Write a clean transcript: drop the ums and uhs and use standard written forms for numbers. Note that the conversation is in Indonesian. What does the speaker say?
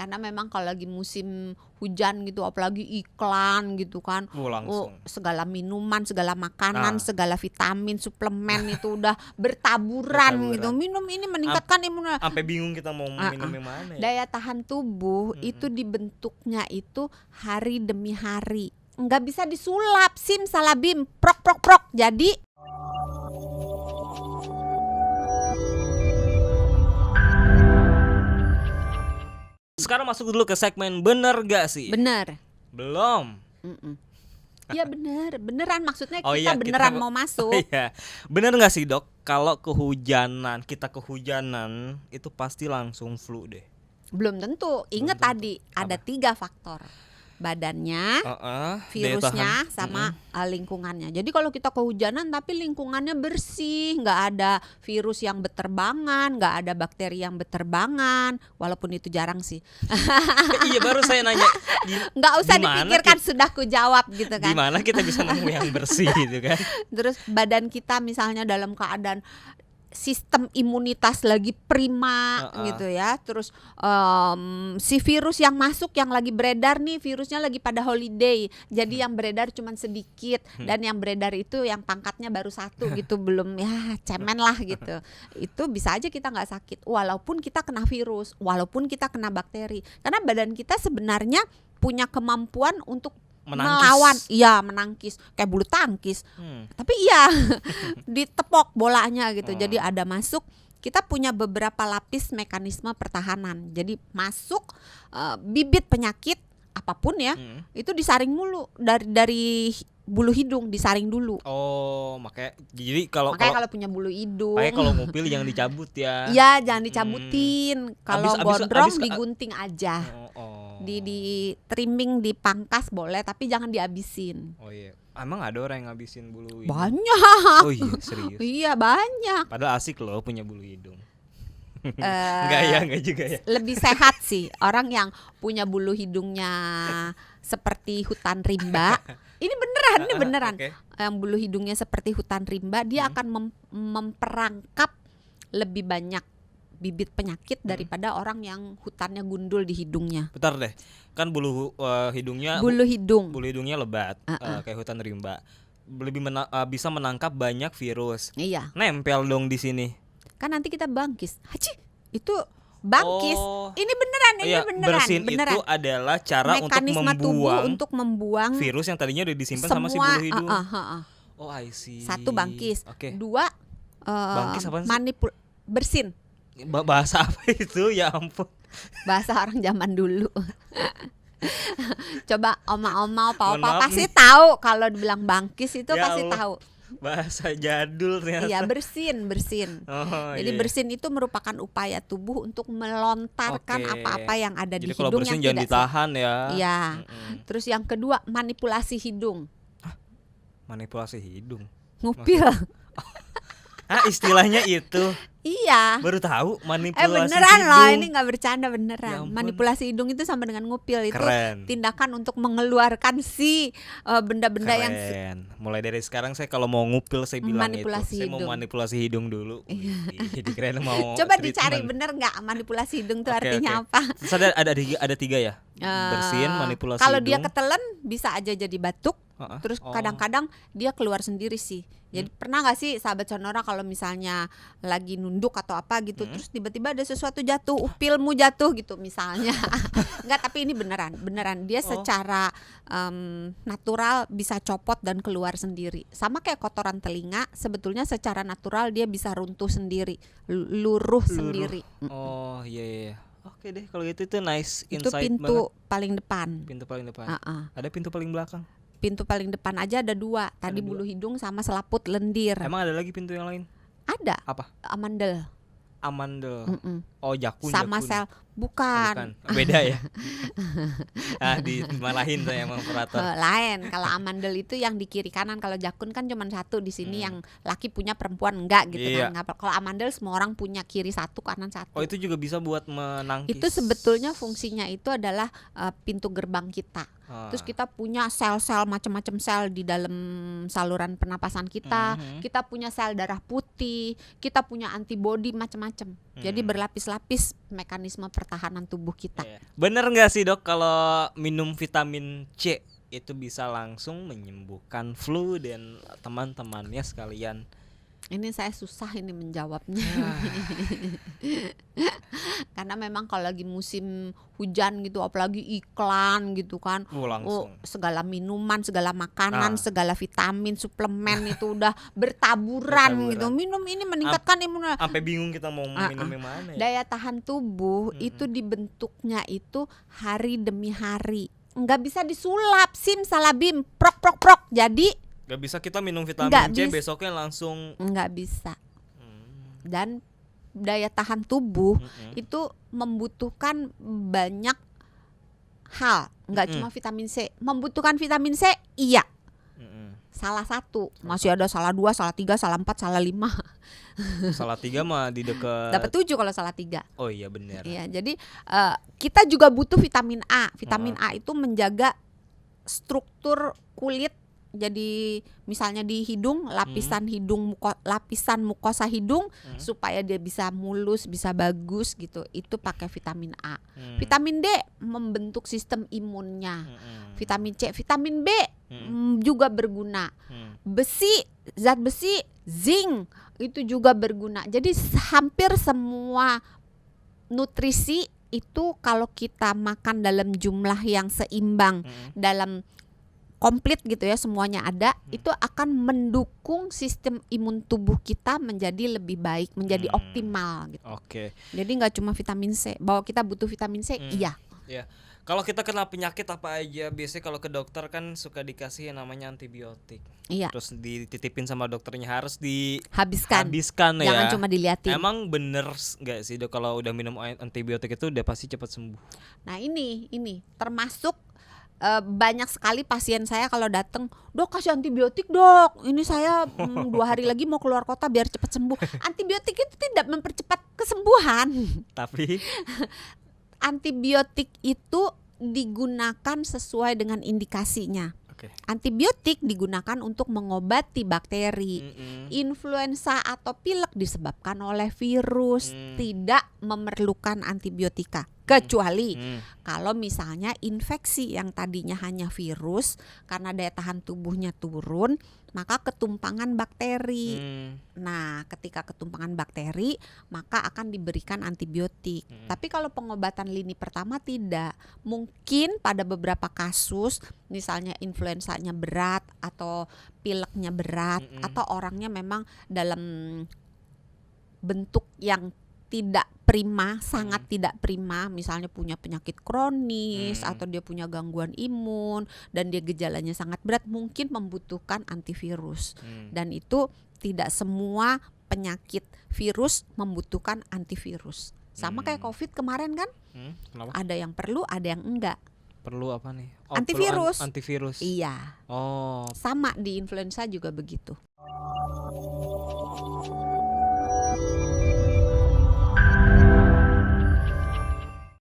karena memang kalau lagi musim hujan gitu, apalagi iklan gitu kan, langsung. segala minuman, segala makanan, Nah. segala vitamin, suplemen itu udah bertaburan gitu. Minum ini meningkatkan imunitas. Sampai bingung kita mau minum yang mana ya. Daya tahan tubuh itu dibentuknya itu hari demi hari. Nggak bisa disulap, simsalabim, prok prok prok. Jadi sekarang masuk dulu ke segmen bener gak sih? bener. Belum. Iya beneran maksudnya Oh kita iya, beneran mau masuk. Iya. Bener gak sih dok? Kalau kita kehujanan itu pasti langsung flu deh. Belum tentu. Ingat tadi ada 3 faktor. Badannya, virusnya, sama lingkungannya. Jadi kalau kita kehujanan tapi lingkungannya bersih, nggak ada virus yang berterbangan, nggak ada bakteri yang berterbangan, walaupun itu jarang sih. Iya, baru saya nanya. Nggak usah dipikirkan, sudah kujawab gitu kan. Gimana kita bisa nemu yang bersih gitu kan? Terus badan kita misalnya dalam keadaan sistem imunitas lagi prima gitu ya. Terus si virus yang masuk, yang lagi beredar nih, virusnya lagi pada holiday. Jadi yang beredar cuma sedikit, dan yang beredar itu yang pangkatnya baru 1 gitu, belum ya cemen lah gitu. Itu bisa aja kita nggak sakit walaupun kita kena virus, walaupun kita kena bakteri. Karena badan kita sebenarnya punya kemampuan untuk melawan, menangkis kayak bulu tangkis. Tapi ditepok bolanya gitu. Jadi ada masuk, kita punya beberapa lapis mekanisme pertahanan. Jadi masuk bibit penyakit apapun ya, itu disaring mulu dari bulu hidung, disaring dulu. Oh, makanya kalau punya bulu hidung, makanya kalau ngupil jangan dicabut ya. Iya, jangan dicabutin. Kalau gondrong digunting aja. Di trimming, dipangkas boleh, tapi jangan dihabisin. Oh iya. Emang ada orang yang ngabisin bulu hidung? Banyak. Oh iya, serius. Iya, banyak. Padahal asik loh punya bulu hidung. Enggak juga ya. Lebih sehat sih orang yang punya bulu hidungnya seperti hutan rimba. Ini beneran. Okay. Yang bulu hidungnya seperti hutan rimba, dia akan memperangkap lebih banyak bibit penyakit daripada orang yang hutannya gundul di hidungnya. Bentar deh, kan bulu hidungnya lebat, kayak hutan rimba, lebih bisa menangkap banyak virus. Iya. Nempel dong di sini. Kan nanti kita bangkis. Haji, itu bangkis. Ini beneran. Bersin itu adalah cara mekanisme tubuh untuk membuang virus yang tadinya udah disimpan sama si bulu hidung. Oh, I see. 1 bangkis. Okay. 2 bangkis apa sih? Bersin. Bahasa apa itu? Ya ampun. Bahasa orang zaman dulu. Coba oma-oma, opa-opa pasti tahu kalau dibilang bangkis itu ya pasti Allah. Tahu. Bahasa jadul ternyata. Iya, bersin. Jadi bersin itu merupakan upaya tubuh untuk melontarkan apa-apa yang ada di hidung. Jadi kalau bersin jangan ditahan ya. Iya. Terus yang kedua, manipulasi hidung. Manipulasi hidung. Ngupil. Istilahnya itu. Iya. Baru tahu manipulasi beneran hidung. loh, ini nggak bercanda, beneran. Manipulasi hidung itu sama dengan ngupil. Itu tindakan untuk mengeluarkan benda-benda yang mulai dari sekarang saya kalau mau ngupil saya bilang manipulasi saya mau manipulasi hidung dulu. Jadi keren mau. Coba dicari bener nggak manipulasi hidung itu artinya apa? Terus ada 3 ya. Bersin, manipulasi kalau hidung. Dia ketelen bisa aja jadi batuk. Terus kadang-kadang dia keluar sendiri sih. Jadi pernah gak sih sahabat Sonora kalau misalnya lagi nunduk atau apa gitu, terus tiba-tiba ada sesuatu jatuh, upilmu jatuh gitu misalnya. Enggak, tapi ini beneran dia secara natural bisa copot dan keluar sendiri. Sama kayak kotoran telinga, sebetulnya secara natural dia bisa runtuh sendiri, luruh. Sendiri. Oh iya. Oke deh, kalau gitu itu nice insight. Itu pintu paling depan. Ada pintu paling belakang? Pintu paling depan aja ada 2. Tadi bulu hidung sama selaput lendir. Emang ada lagi pintu yang lain? Ada. Apa? Amandel. Oh, jakun. Sama sel. Bukan. Beda ya. Dimalahin tuh emang operator. Lain. Kalau amandel itu yang di kiri kanan. Kalau jakun kan cuma 1 di sini, yang laki punya, perempuan enggak gitu kan. Kalau amandel semua orang punya, kiri 1 kanan 1. Oh, itu juga bisa buat menangkis. Itu sebetulnya fungsinya itu adalah pintu gerbang kita. Terus kita punya sel-sel, macam-macam sel di dalam saluran pernapasan kita. Kita punya sel darah putih, kita punya antibodi macam-macam. Jadi berlapis-lapis mekanisme pertahanan pertahanan tubuh kita. Bener nggak sih dok kalau minum vitamin C itu bisa langsung menyembuhkan flu dan teman-temannya sekalian? Ini saya susah ini menjawabnya. Karena memang kalau lagi musim hujan gitu, apalagi iklan gitu kan, segala minuman, segala makanan, segala vitamin, suplemen itu udah bertaburan gitu. Minum ini meningkatkan imunitas. Sampai bingung kita mau minum yang mana ya? Daya tahan tubuh itu dibentuknya itu hari demi hari. Nggak bisa disulap, simsalabim, prok. Jadi nggak bisa kita minum vitamin C besoknya langsung. Nggak bisa. Dan daya tahan tubuh itu membutuhkan banyak hal, nggak cuma vitamin C. Membutuhkan vitamin C, iya. Salah satu, masih ada salah 2, salah 3, salah 4, salah 5. Salah 3 mah di dekat. Dapat 7 kalau salah 3. Oh iya benar. Iya, jadi kita juga butuh vitamin A. Vitamin A itu menjaga struktur kulit. Jadi misalnya di hidung, lapisan lapisan mukosa hidung supaya dia bisa mulus, bisa bagus gitu. Itu pakai vitamin A. Vitamin D membentuk sistem imunnya. Vitamin C, vitamin B juga berguna. Besi, zat besi, zinc itu juga berguna. Jadi hampir semua nutrisi itu kalau kita makan dalam jumlah yang seimbang, dalam komplit gitu ya, semuanya ada, itu akan mendukung sistem imun tubuh kita menjadi lebih baik, menjadi optimal gitu. Oke. Jadi nggak cuma vitamin C, bahwa kita butuh vitamin C, iya. Ya. Kalau kita kena penyakit apa aja, biasanya kalau ke dokter kan suka dikasih yang namanya antibiotik. Iya. Terus dititipin sama dokternya harus dihabiskan ya. Jangan cuma diliatin. Emang bener nggak sih dok kalau udah minum antibiotik itu udah pasti cepat sembuh? Nah ini termasuk banyak sekali pasien saya kalau datang, dok kasih antibiotik dok, ini saya 2 hari lagi mau keluar kota biar cepat sembuh. Antibiotik itu tidak mempercepat kesembuhan. Tapi antibiotik itu digunakan sesuai dengan indikasinya. Antibiotik digunakan untuk mengobati bakteri. Influenza atau pilek disebabkan oleh virus, tidak memerlukan antibiotika. Kecuali kalau misalnya infeksi yang tadinya hanya virus, karena daya tahan tubuhnya turun, maka ketumpangan bakteri. Nah, ketika ketumpangan bakteri, maka akan diberikan antibiotik. Tapi kalau pengobatan lini pertama tidak. Mungkin pada beberapa kasus, misalnya influenzanya berat atau pileknya berat, atau orangnya memang dalam bentuk yang tidak prima, sangat tidak prima, misalnya punya penyakit kronis atau dia punya gangguan imun dan dia gejalanya sangat berat, mungkin membutuhkan antivirus. Dan itu tidak semua penyakit virus membutuhkan antivirus. Sama kayak COVID kemarin kan? Ada yang perlu, ada yang enggak. Perlu apa nih? Antivirus. Antivirus. Iya. Oh. Sama di influenza juga begitu.